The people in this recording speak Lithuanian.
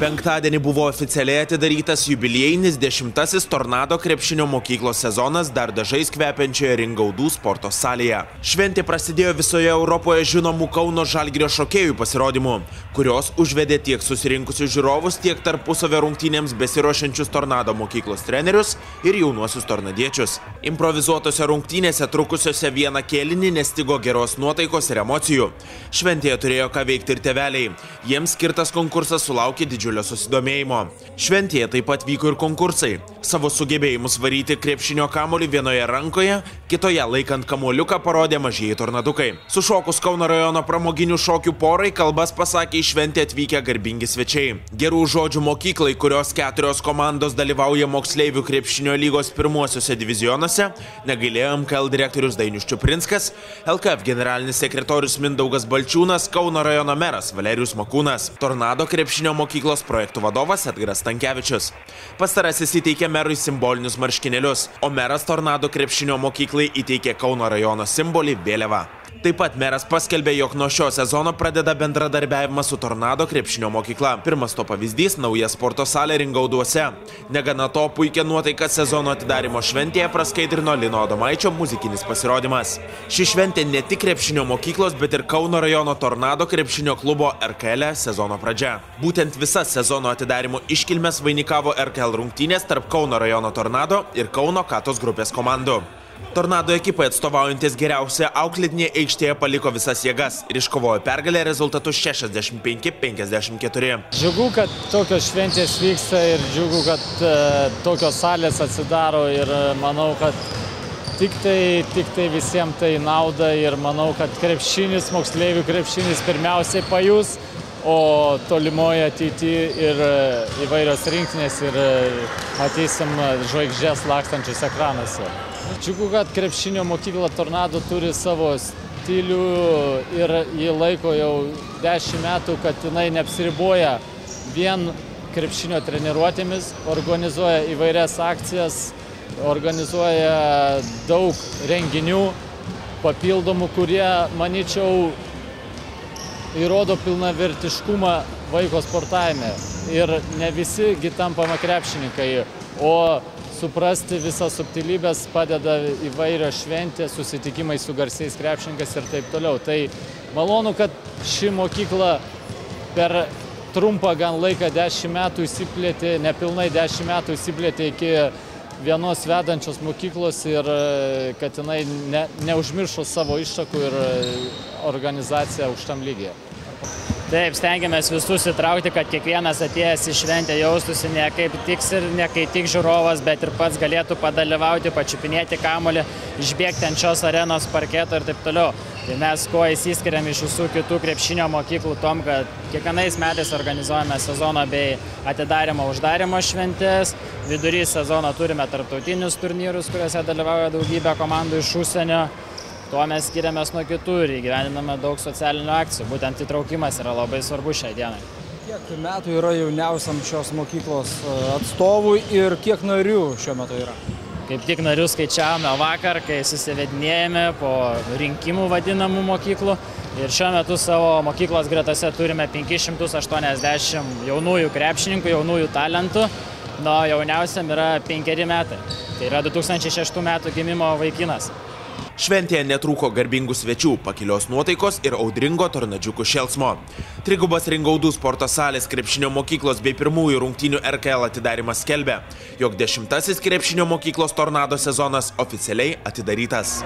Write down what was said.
Penktadienį buvo oficialiai atidarytas jubiliejinis 10-asis Tornado krepšinio mokyklos sezonas dar dažais kvepiančioje Ringaudų sporto salėje. Šventė prasidėjo visoje Europoje žinomų Kauno Žalgirio šokėjų pasirodymų, kurios užvedė tiek susirinkusius žiūrovus, tiek tarpusavio rungtynėms besiruošiančius Tornado mokyklos trenerius ir jaunuosius tornadiečius. Improvizuotose rungtynėse trukusiose vieną kėlinį nestigo geros nuotaikos ir emocijų. Šventėje turėjo ką veikti ir tėveliai. Jiems skirtas konkursas sulaukė didžiulio susidomėjimo. Šventėje taip pat vyko ir konkursai. Savo sugebėjimus varyti krepšinio kamuolį vienoje rankoje, kitoje laikant kamuoliuką parodė mažieji tornadukai. Sušokus Kauno rajono pramoginių šokių porai kalbas pasakė į šventę atvykę garbingi svečiai. Gerų žodžių mokyklai, kurios 4 komandos dalyvauja moksleivių krepšinio lygos pirmuosiuose divizionuose, negailėjo MKL direktorius Dainius Čiuprinskas, LKF generalinis sekretorius Mindaugas Balčiūnas, Kauno rajono meras Valerijus Makūnas, Tornado krepšinio mokyklos projektų vadovas Edgaras Stankevičius. Pastarasis įteikė merui simbolinius marškinėlius, o meras Tornado krepšinio mokyklai įteikė Kauno rajono simbolį vėliavą. Taip pat meras paskelbė, jog nuo šio sezono pradeda bendradarbiavimą su Tornado krepšinio mokykla. Pirmas to pavyzdys – nauja sporto salė Ringauduose. Negana to, puikia nuotaika sezono atidarymo šventėje praskaidrino Lino Adomaičio muzikinis pasirodymas. Ši šventė ne tik krepšinio mokyklos, bet ir Kauno rajono Tornado krepšinio klubo RKL sezono pradžia. Būtent visas sezono atidarymo iškilmes vainikavo RKL rungtynės tarp Kauno rajono Tornado ir Kauno Katos grupės komandų. Tornado ekipai atstovaujantis geriausia auklėtinė aikštėje paliko visas jėgas ir iškovojo pergalę rezultatu 65-54. Džiugu, kad tokios šventės vyksta ir džiugu, kad tokios salės atsidaro ir manau, kad tik tai visiems tai nauda ir manau, kad krepšinis, moksleivių krepšinis pirmiausiai pajus, o tolimoje ateityje ir įvairios rinktinės ir matysim žvaigždės lakstančius ekranuose. Džiugu, kad krepšinio mokykla Tornado turi savo stilių ir jį laiko jau 10 metų, kad jinai neapsiriboja vien krepšinio treniruotėmis, organizuoja įvairias akcijas, organizuoja daug renginių papildomų, kurie, manyčiau, įrodo pilnavertiškumą vaiko sportavime. Ir ne visi tampama krepšininkai, o suprasti visas subtilybės padeda įvairios šventės, susitikimai su garsiais krepšininkais ir taip toliau. Tai malonu, kad ši mokykla per trumpą gan laiką 10 metų įsiplėtė, nepilnai 10 metų įsiplėtė iki vienos vedančios mokyklos ir kad jinai neužmiršo savo iššakų ir organizaciją aukštam lygyje. Taip, stengiamės visus įtraukti, kad kiekvienas atėjęs į šventę jaustųsi ne kaip tik žiūrovas, bet ir pats galėtų padalyvauti, pačiupinėti kamuolį, išbėgti ant šios arenos parketo ir taip toliau. Tai mes kuo įsiskiriam iš visų kitų krepšinio mokyklų tom, kad kiekvienais metais organizuojame sezono bei atidarymo uždarymo šventės. Vidury sezono turime tarptautinius turnyrus, kuriuose dalyvauja daugybė komandų iš užsienio. Tuo mes skiriamės nuo kitų ir įgyvendiname daug socialinių akcijų. Būtent įtraukimas yra labai svarbu šiai dienai. Kiek metų yra jauniausiam šios mokyklos atstovui ir kiek narių šiuo metu yra? Kaip tik narių skaičiavome vakar, kai susivedinėjame po rinkimų vadinamų mokyklų. Ir šiuo metu savo mokyklos gretose turime 580 jaunųjų krepšininkų, jaunųjų talentų. Nuo jauniausiam yra 5 metai. Tai yra 2006 metų gimimo vaikinas. Šventėje netrūko garbingų svečių, pakilios nuotaikos ir audringo tornadžiukų šėlsmo. Trigubas Ringaudų sporto salės krepšinio mokyklos bei pirmųjų rungtynių RKL atidarymas skelbia, jog 10-asis krepšinio mokyklos Tornado sezonas oficialiai atidarytas.